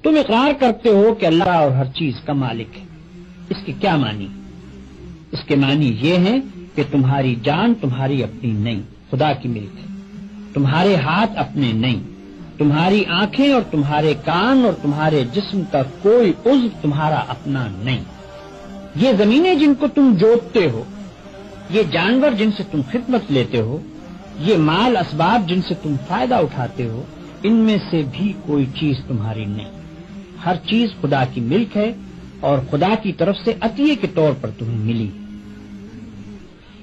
تم اقرار کرتے ہو کہ اللہ اور ہر چیز کا مالک ہے. اس کے کیا معنی؟ اس کے معنی یہ ہیں کہ تمہاری جان تمہاری اپنی نہیں، خدا کی ملک ہے. تمہارے ہاتھ اپنے نہیں، تمہاری آنکھیں اور تمہارے کان اور تمہارے جسم کا کوئی عضو تمہارا اپنا نہیں. یہ زمینیں جن کو تم جوتتے ہو، یہ جانور جن سے تم خدمت لیتے ہو، یہ مال اسباب جن سے تم فائدہ اٹھاتے ہو، ان میں سے بھی کوئی چیز تمہاری نہیں. ہر چیز خدا کی ملک ہے اور خدا کی طرف سے عطیے کے طور پر تمہیں ملی.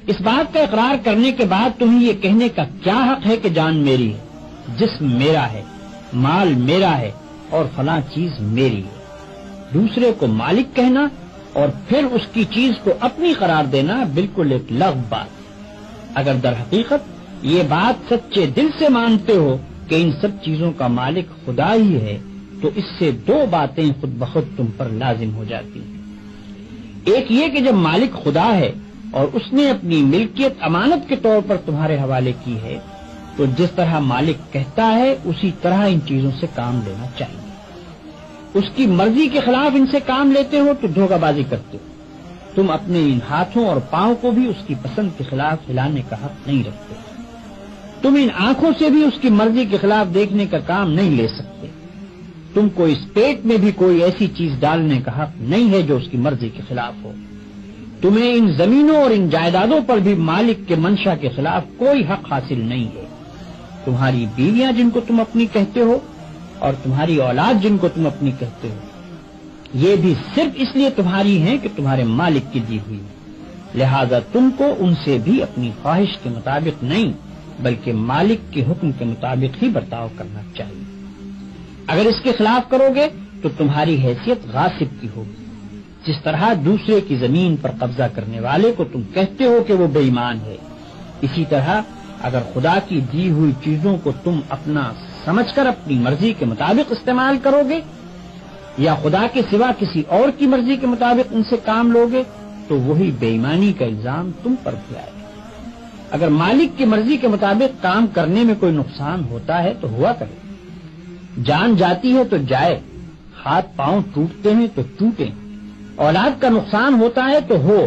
اس بات کا اقرار کرنے کے بعد تمہیں یہ کہنے کا کیا حق ہے کہ جان میری ہے، جسم میرا ہے، مال میرا ہے اور فلاں چیز میری ہے. دوسرے کو مالک کہنا اور پھر اس کی چیز کو اپنی قرار دینا بالکل ایک لغو بات. اگر در حقیقت یہ بات سچے دل سے مانتے ہو کہ ان سب چیزوں کا مالک خدا ہی ہے تو اس سے دو باتیں خود بخود تم پر لازم ہو جاتی ہیں. ایک یہ کہ جب مالک خدا ہے اور اس نے اپنی ملکیت امانت کے طور پر تمہارے حوالے کی ہے تو جس طرح مالک کہتا ہے اسی طرح ان چیزوں سے کام لینا چاہیے. اس کی مرضی کے خلاف ان سے کام لیتے ہو تو دھوکہ بازی کرتے ہو. تم اپنے ان ہاتھوں اور پاؤں کو بھی اس کی پسند کے خلاف ہلانے کا حق نہیں رکھتے. تم ان آنکھوں سے بھی اس کی مرضی کے خلاف دیکھنے کا کام نہیں لے سکتے. تم کو اس پیٹ میں بھی کوئی ایسی چیز ڈالنے کا حق نہیں ہے جو اس کی مرضی کے خلاف ہو. تمہیں ان زمینوں اور ان جائیدادوں پر بھی مالک کے منشا کے خلاف کوئی حق حاصل نہیں ہے. تمہاری بیویاں جن کو تم اپنی کہتے ہو اور تمہاری اولاد جن کو تم اپنی کہتے ہو، یہ بھی صرف اس لیے تمہاری ہیں کہ تمہارے مالک کی دی ہوئی. لہذا تم کو ان سے بھی اپنی خواہش کے مطابق نہیں بلکہ مالک کے حکم کے مطابق ہی برتاؤ کرنا چاہیے. اگر اس کے خلاف کرو گے تو تمہاری حیثیت غاصب کی ہوگی. جس طرح دوسرے کی زمین پر قبضہ کرنے والے کو تم کہتے ہو کہ وہ بے ایمان ہے، اسی طرح اگر خدا کی دی ہوئی چیزوں کو تم اپنا سمجھ کر اپنی مرضی کے مطابق استعمال کرو گے یا خدا کے سوا کسی اور کی مرضی کے مطابق ان سے کام لوگے تو وہی بے ایمانی کا الزام تم پر بھی آئے گا. اگر مالک کی مرضی کے مطابق کام کرنے میں کوئی نقصان ہوتا ہے تو ہوا کرے. جان جاتی ہے تو جائے، ہاتھ پاؤں ٹوٹتے ہیں تو ٹوٹیں، اولاد کا نقصان ہوتا ہے تو ہو،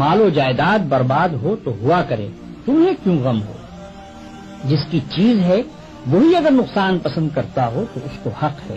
مال و جائیداد برباد ہو تو ہوا کرے. تمہیں کیوں غم ہو؟ جس کی چیز ہے وہی اگر نقصان پسند کرتا ہو تو اس کو حق ہے